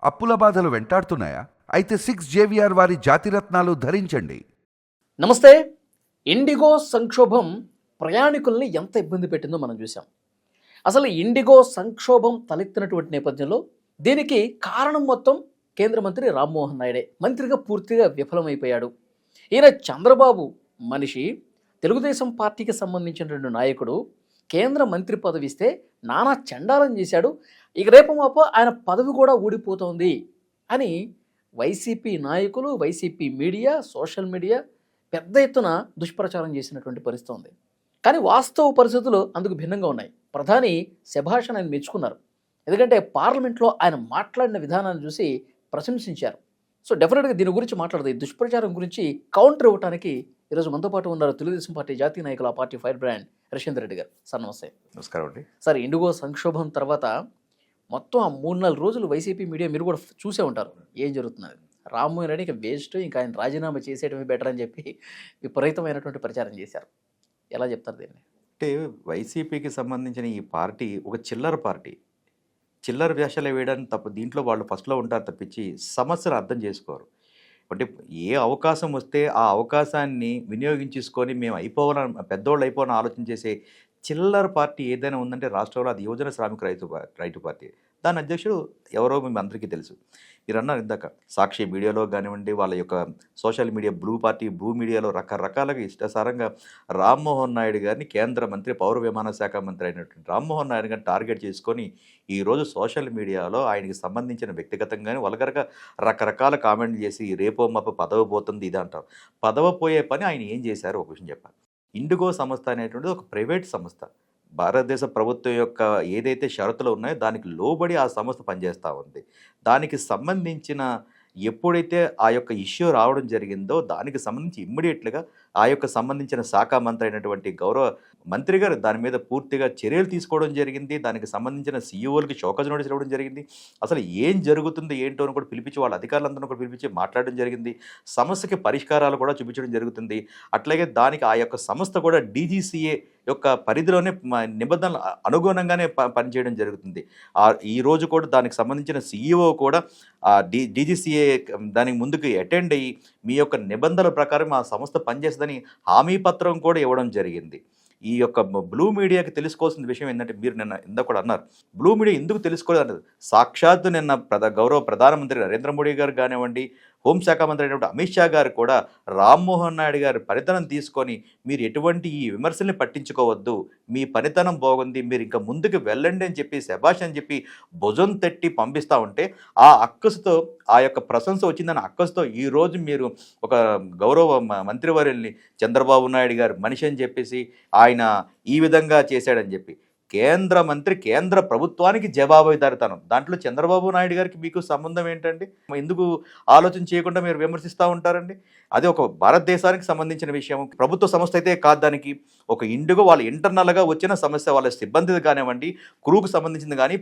అప్పుల బాధలు వెంటాడుతున్నాయా? అయితే 6 JVR వారి జాతిరత్నాలు ధరించండి. నమస్తే. ఇండిగో సంక్షోభం ప్రయాణికుల్ని ఎంత ఇబ్బంది పెట్టిందో మనం చూసాం. అసలు ఇండిగో సంక్షోభం తలెత్తినటువంటి నేపథ్యంలో దీనికి కారణం మొత్తం కేంద్ర మంత్రి రామ్మోహన్ నాయుడే. మంత్రిగా పూర్తిగా విఫలమైపోయాడు. ఈయన చంద్రబాబు మనిషి, తెలుగుదేశం పార్టీకి సంబంధించినటువంటి నాయకుడు, కేంద్ర మంత్రి పదవి ఇస్తే నానా చండాలం చేశాడు. ఇక రేపు మాపో ఆయన పదవి కూడా ఊడిపోతోంది అని వైసీపీ నాయకులు, వైసీపీ మీడియా, సోషల్ మీడియా పెద్ద ఎత్తున దుష్ప్రచారం చేసినటువంటి పరిస్థితి ఉంది. కానీ వాస్తవ పరిస్థితులు అందుకు భిన్నంగా ఉన్నాయి. ప్రధాని శభాష్ ఆయన మెచ్చుకున్నారు. ఎందుకంటే పార్లమెంట్లో ఆయన మాట్లాడిన విధానాన్ని చూసి ప్రశంసించారు. సో డెఫినెట్గా దీని గురించి మాట్లాడదు. ఈ దుష్ప్రచారం గురించి కౌంటర్ ఇవ్వడానికి ఈరోజు మనతో పాటు ఉన్నారు తెలుగుదేశం పార్టీ జాతీయ నాయకులు, ఆ పార్టీ ఫైర్ బ్రాండ్ రషేందర్ రెడ్డి గారు. సార్ నమస్తే. నమస్కారం అండి. సార్, ఇండిగో సంక్షోభం తర్వాత మొత్తం ఆ 3-4 రోజులు వైసీపీ మీడియా మీరు కూడా చూసే ఉంటారు ఏం జరుగుతున్నది. రామ్మోహన్ రెడ్డి ఇంకా వేస్ట్, ఇంకా ఆయన రాజీనామా చేసేయడమే బెటర్ అని చెప్పి విపరీతమైనటువంటి ప్రచారం చేశారు. ఎలా చెప్తారు దీన్ని? అంటే వైసీపీకి సంబంధించిన ఈ పార్టీ ఒక చిల్లర పార్టీ. చిల్లర వేషాలు వేయడానికి తప్ప దీంట్లో వాళ్ళు ఫస్ట్లో ఉంటారు తప్పించి సమస్యను అర్థం చేసుకోరు. అంటే ఏ అవకాశం వస్తే ఆ అవకాశాన్ని వినియోగించుకొని మేము అయిపోవాలని, పెద్దోళ్ళు అయిపోవాలని ఆలోచన చేసే చిల్లర పార్టీ ఏదైనా ఉందంటే రాష్ట్రంలో అది యువజన శ్రామిక రైతు పార్టీ. దాని అధ్యక్షుడు ఎవరో మేము అందరికీ తెలుసు. మీరు అన్నారు ఇందాక, సాక్షి మీడియాలో కానివ్వండి, వాళ్ళ యొక్క సోషల్ మీడియా బ్లూ మీడియాలో రకరకాలుగా ఇష్టాసారంగా రామ్మోహన్ నాయుడు గారిని, కేంద్ర మంత్రి పౌర విమాన శాఖ మంత్రి అయినటువంటి రామ్మోహన్ నాయుడు గారిని టార్గెట్ చేసుకొని ఈరోజు సోషల్ మీడియాలో ఆయనకి సంబంధించిన వ్యక్తిగతంగానే వల్గరగా రకరకాల కామెంట్లు చేసి రేపో మాపో పదవి పోతుంది ఇది అంటారు. పదవి పోయే పని ఆయన ఏం చేశారో ఒక విషయం చెప్పాలి. ఇండిగో సంస్థ అనేటువంటిది ఒక ప్రైవేట్ సంస్థ. భారతదేశ ప్రభుత్వం యొక్క ఏదైతే షరతులు ఉన్నాయో దానికి లోబడి ఆ సంస్థ పనిచేస్తూ ఉంది. దానికి సంబంధించిన ఎప్పుడైతే ఆ యొక్క ఇష్యూ రావడం జరిగిందో దానికి సంబంధించి ఇమ్మీడియట్లుగా ఆ యొక్క సంబంధించిన శాఖ మంత్రి అయినటువంటి గౌరవ మంత్రి గారు దాని మీద పూర్తిగా చర్యలు తీసుకోవడం జరిగింది. దానికి సంబంధించిన సీఈఓలకి షోకాజ్ నోటీస్ ఇవ్వడం జరిగింది. అసలు ఏం జరుగుతుంది ఏంటో అని కూడా పిలిపించి వాళ్ళ అధికారులందరూ కూడా పిలిపించి మాట్లాడడం జరిగింది. సమస్యకి పరిష్కారాలు కూడా చూపించడం జరుగుతుంది. అట్లాగే దానికి ఆ యొక్క సంస్థ కూడా డీజీసీఏ యొక్క పరిధిలోనే నిబంధనలు అనుగుణంగానే పనిచేయడం జరుగుతుంది. ఈ రోజు కూడా దానికి సంబంధించిన సీఈఓ కూడా డీజీసీఏ దానికి ముందుకు అటెండ్ అయ్యి మీ యొక్క నిబంధనల ప్రకారం ఆ సంస్థ పనిచేస్తుందని హామీ పత్రం కూడా ఇవ్వడం జరిగింది. ఈ యొక్క బ్లూ మీడియాకి తెలుసుకోవాల్సిన విషయం ఏంటంటే, మీరు నిన్న ఇందాక కూడా అన్నారు, బ్లూ మీడియా ఎందుకు తెలుసుకోలేదు అన్నది. సాక్షాత్తు నిన్న గౌరవ ప్రధానమంత్రి నరేంద్ర మోడీ గారు కానివ్వండి, హోంశాఖ మంత్రి అయినటువంటి అమిత్ షా గారు కూడా రామ్మోహన్ నాయుడు గారి పనితనం తీసుకొని మీరు ఎటువంటి ఈ విమర్శల్ని పట్టించుకోవద్దు, మీ పనితనం బాగుంది, మీరు ఇంకా ముందుకు వెళ్ళండి అని చెప్పి శభాష్ అని చెప్పి భుజం తట్టి పంపిస్తూ ఉంటే ఆ అక్కసుతో, ఆ యొక్క ప్రశంస వచ్చిందని అక్కసుతో ఈరోజు మీరు ఒక గౌరవ మంత్రివర్యుల్ని చంద్రబాబు నాయుడు గారు మనిషి అని చెప్పేసి ఆయన ఈ విధంగా చేశాడని చెప్పి కేంద్ర మంత్రి కేంద్ర ప్రభుత్వానికి జవాబుదారితనం. దాంట్లో చంద్రబాబు నాయుడు గారికి మీకు సంబంధం ఏంటండి? ఎందుకు ఆలోచన చేయకుండా మీరు విమర్శిస్తూ ఉంటారండి? అది ఒక భారతదేశానికి సంబంధించిన విషయం, ప్రభుత్వ సంస్థ అయితే కాదు. దానికి ఒక ఇండిగో వాళ్ళ ఇంటర్నల్గా వచ్చిన సమస్య, వాళ్ళ సిబ్బంది కానివ్వండి, క్రూకు సంబంధించింది కానీ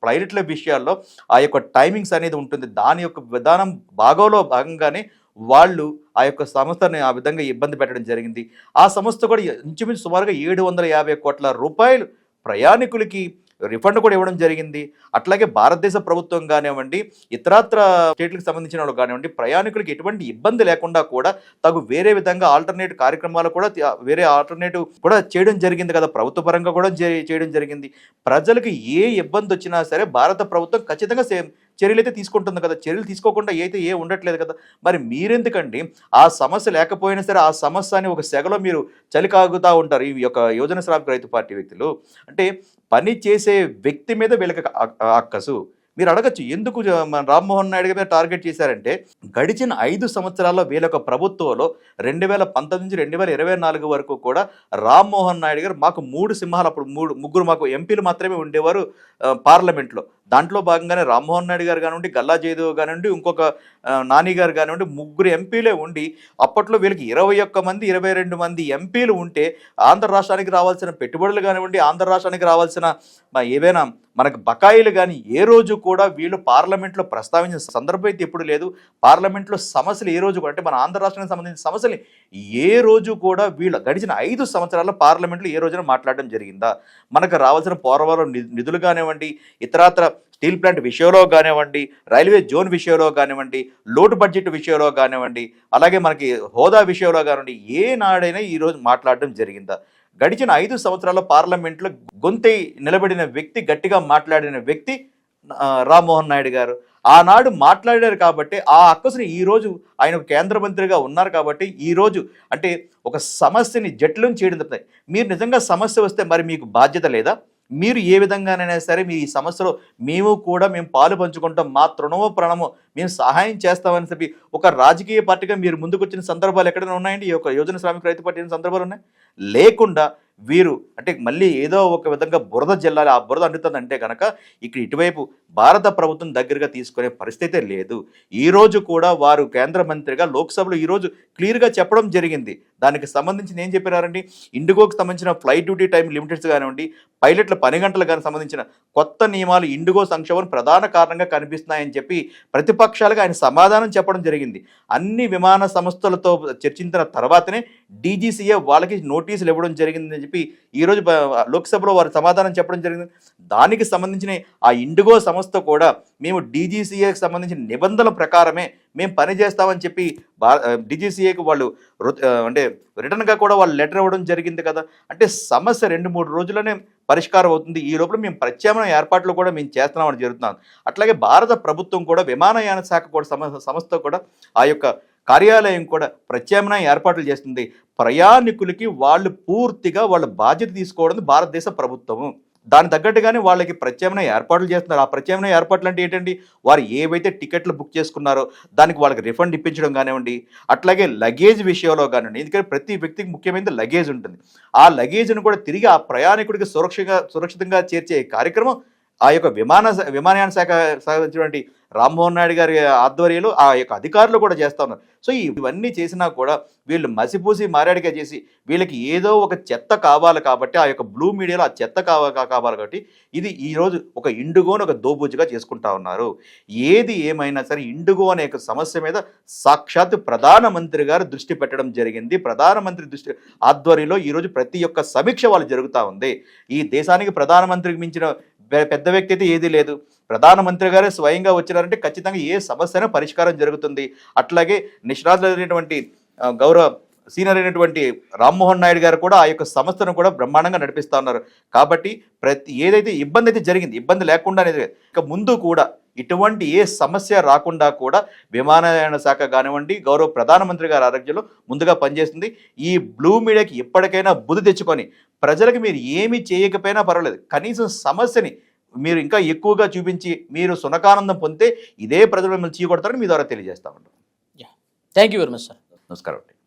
ఫ్లైట్ల విషయాల్లో ఆ యొక్క టైమింగ్స్ అనేది ఉంటుంది. దాని యొక్క విధానం భాగంలో భాగంగానే వాళ్ళు ఆ యొక్క సంస్థని ఆ విధంగా ఇబ్బంది పెట్టడం జరిగింది. ఆ సంస్థ కూడా ఇంచుమించు సుమారుగా 750 కోట్ల రూపాయలు ప్రయాణికులకి రిఫండ్ కూడా ఇవ్వడం జరిగింది. అట్లాగే భారతదేశ ప్రభుత్వం కానివ్వండి, ఇతరత్ర స్టేట్లకు సంబంధించిన వాళ్ళు కానివ్వండి, ప్రయాణికులకి ఎటువంటి ఇబ్బంది లేకుండా కూడా తగు వేరే విధంగా ఆల్టర్నేటివ్ కార్యక్రమాలు కూడా వేరే ఆల్టర్నేటివ్ కూడా చేయడం జరిగింది కదా, ప్రభుత్వ పరంగా కూడా చేయడం జరిగింది. ప్రజలకు ఏ ఇబ్బంది వచ్చినా సరే భారత ప్రభుత్వం ఖచ్చితంగా చర్యలు అయితే తీసుకుంటుంది కదా. చర్యలు తీసుకోకుండా ఏ ఉండట్లేదు కదా. మరి మీరెందుకండి ఆ సమస్య లేకపోయినా సరే ఆ సమస్యని ఒక సెగలో మీరు చలికాగుతూ ఉంటారు ఈ యొక్క యువజన శ్రామిక రైతు పార్టీ వ్యక్తులు. అంటే పని చేసే వ్యక్తి మీద వీళ్ళకి అక్కసు. మీరు అడగచ్చు, ఎందుకు రామ్మోహన్ నాయుడు గారి టార్గెట్ చేశారంటే, గడిచిన 5 సంవత్సరాల్లో వీళ్ళొక ప్రభుత్వంలో 2019 నుంచి 2024 వరకు కూడా రామ్మోహన్ నాయుడు గారు మాకు 3 సింహాలు, అప్పుడు ముగ్గురు మాకు ఎంపీలు మాత్రమే ఉండేవారు పార్లమెంట్లో. దాంట్లో భాగంగానే రామ్మోహన్ నాయుడు గారు కానివ్వండి, గల్లా జయదేవ్ కానివ్వండి, ఇంకొక నాని గారు కానివ్వండి, 3 ఎంపీలే ఉండి అప్పట్లో వీళ్ళకి 21 మంది 22 మంది ఎంపీలు ఉంటే ఆంధ్ర రాష్ట్రానికి రావాల్సిన పెట్టుబడులు కానివ్వండి, ఆంధ్ర రాష్ట్రానికి రావాల్సిన ఏవైనా మనకు బకాయిలు కానీ ఏ రోజు కూడా వీళ్ళు పార్లమెంట్లో ప్రస్తావించిన సందర్భం అయితే ఎప్పుడు లేదు. పార్లమెంట్లో సమస్యలు ఏ రోజు కూడా, అంటే మన ఆంధ్ర రాష్ట్రానికి సంబంధించిన సమస్యలు ఏ రోజు కూడా వీళ్ళు గడిచిన 5 సంవత్సరాల్లో పార్లమెంట్లో ఏ రోజున మాట్లాడడం జరిగిందా? మనకు రావాల్సిన పోలవరం నిధులు కానివ్వండి, ఇతరత్ర స్టీల్ ప్లాంట్ విషయంలో కానివ్వండి, రైల్వే జోన్ విషయంలో కానివ్వండి, లోటు బడ్జెట్ విషయంలో కానివ్వండి, అలాగే మనకి హోదా విషయంలో కానివ్వండి, ఏనాడైనా ఈరోజు మాట్లాడడం జరిగిందా? గడిచిన 5 సంవత్సరాల్లో పార్లమెంట్లో గొంతై నిలబడిన వ్యక్తి, గట్టిగా మాట్లాడిన వ్యక్తి రామ్మోహన్ నాయుడు గారు. ఆనాడు మాట్లాడారు కాబట్టి ఆ అక్కసుని ఈరోజు ఆయన కేంద్ర మంత్రిగా ఉన్నారు కాబట్టి ఈరోజు అంటే ఒక సమస్యని జటిలం చేయడం తప్ప మీరు నిజంగా సమస్య వస్తే మరి మీకు బాధ్యత లేదా? మీరు ఏ విధంగానైనా సరే మీ ఈ సమస్యలో మేము పాలు పంచుకుంటాం, మా తృణమో ప్రణమో మేము సహాయం చేస్తామని చెప్పి ఒక రాజకీయ పార్టీగా మీరు ముందుకు వచ్చిన సందర్భాలు ఎక్కడైనా ఉన్నాయండి? ఈ యొక్క యోజన శ్రామిక రైతు పార్టీ సందర్భాలు ఉన్నాయి? లేకుండా వీరు అంటే మళ్ళీ ఏదో ఒక విధంగా బురద జల్లాలి, ఆ బురద అంటుతుందంటే కనుక ఇక్కడ ఇటువైపు భారత ప్రభుత్వం దగ్గరగా తీసుకునే పరిస్థితే లేదు. ఈరోజు కూడా వారు కేంద్ర మంత్రిగా లోక్సభలో ఈరోజు క్లియర్గా చెప్పడం జరిగింది. దానికి సంబంధించి ఏం చెప్పారండి, ఇండిగోకి సంబంధించిన ఫ్లైట్ డ్యూటీ టైం లిమిటెడ్స్ కానివ్వండి, పైలట్ల పని గంటలు కానీ సంబంధించిన కొత్త నియమాలు ఇండిగో సంక్షోభం ప్రధాన కారణంగా కనిపిస్తున్నాయని చెప్పి ప్రతిపక్షాలుగా ఆయన సమాధానం చెప్పడం జరిగింది. అన్ని విమాన సంస్థలతో చర్చించిన తర్వాతనే డీజీసీఏ వాళ్ళకి నోటీసులు ఇవ్వడం జరిగిందని చెప్పి ఈరోజు లోక్సభలో వారు సమాధానం చెప్పడం జరిగింది. దానికి సంబంధించిన ఆ ఇండిగో సంస్థ కూడా మేము డీజీసీఏకి సంబంధించిన నిబంధనల ప్రకారమే మేము పనిచేస్తామని చెప్పి డీజీసీఏకి వాళ్ళు అంటే రిటర్న్గా కూడా వాళ్ళు లెటర్ ఇవ్వడం జరిగింది కదా. అంటే సమస్య 2-3 రోజుల్లోనే పరిష్కారం అవుతుంది. ఈ లోపల మేము ప్రత్యామ్నాయ ఏర్పాట్లు కూడా మేము చేస్తున్నామని జరుగుతున్నాం. అట్లాగే భారత ప్రభుత్వం కూడా విమానయాన శాఖ కూడా సంస్థ కూడా ఆ యొక్క కార్యాలయం కూడా ప్రత్యామ్నాయ ఏర్పాట్లు చేస్తుంది. ప్రయాణికులకి వాళ్ళు పూర్తిగా వాళ్ళ బాధ్యత తీసుకోవడం భారతదేశ ప్రభుత్వము. దాని తగ్గట్టుగానే వాళ్ళకి ప్రత్యామ్నాయ ఏర్పాట్లు చేస్తున్నారు. ఆ ప్రత్యామ్నాయ ఏర్పాట్లు అంటే ఏంటండి, వారు ఏవైతే టికెట్లు బుక్ చేసుకున్నారో దానికి వాళ్ళకి రిఫండ్ ఇప్పించడం కానివ్వండి, అట్లాగే లగేజ్ విషయంలో కానివ్వండి. ఎందుకంటే ప్రతి వ్యక్తికి ముఖ్యమైనది లగేజ్ ఉంటుంది. ఆ లగేజ్ను కూడా తిరిగి ఆ ప్రయాణికుడికి సురక్షితంగా చేర్చే కార్యక్రమం ఆ యొక్క విమానయాన శాఖ సంబంధించినటువంటి రామ్మోహన్ నాయుడు గారి ఆధ్వర్యంలో ఆ యొక్క అధికారులు కూడా చేస్తూ ఉన్నారు. సో ఇవన్నీ చేసినా కూడా వీళ్ళు మసిపూసి మారేడుగా చేసి వీళ్ళకి ఏదో ఒక చెత్త కావాలి కాబట్టి ఆ యొక్క బ్లూ మీడియాలో ఆ చెత్త కావాలి కాబట్టి ఇది ఈరోజు ఒక ఇండిగోని ఒక దోబూజుగా చేసుకుంటా ఉన్నారు. ఏది ఏమైనా సరే ఇండిగో అనే సమస్య మీద సాక్షాత్ ప్రధానమంత్రి గారు దృష్టి పెట్టడం జరిగింది. ప్రధానమంత్రి దృష్టి ఆధ్వర్యంలో ఈరోజు ప్రతి ఒక్క సమీక్ష వాళ్ళు జరుగుతూ ఉంది. ఈ దేశానికి ప్రధానమంత్రికి మించిన పెద్ద వ్యక్తి అయితే ఏదీ లేదు. ప్రధానమంత్రి గారే స్వయంగా వచ్చినారంటే ఖచ్చితంగా ఏ సమస్యనే పరిష్కారం జరుగుతుంది. అట్లాగే నిష్ణాతులైనటువంటి గౌరవ సీనియర్ అయినటువంటి రామ్మోహన్ నాయుడు గారు కూడా ఆ యొక్క సంస్థను కూడా బ్రహ్మాండంగా నడిపిస్తూ ఉన్నారు. కాబట్టి ఏదైతే ఇబ్బంది అయితే జరిగింది, ఇబ్బంది లేకుండా అనేది ఇక ముందు కూడా ఇటువంటి ఏ సమస్య రాకుండా కూడా విమానయాన శాఖ కానివ్వండి, గౌరవ ప్రధానమంత్రి గారి ఆరోగ్యంలో ముందుగా పనిచేస్తుంది. ఈ బ్లూ మీడియాకి ఎప్పటికైనా బుద్ధి తెచ్చుకొని ప్రజలకు మీరు ఏమీ చేయకపోయినా పర్వాలేదు, కనీసం సమస్యని మీరు ఇంకా ఎక్కువగా చూపించి మీరు సునకానందం పొందితే ఇదే ప్రజలు మిమ్మల్ని చీకొడతారని మీ ద్వారా తెలియజేస్తా ఉంటాం. Thank you very much sir. నమస్కారం అండి.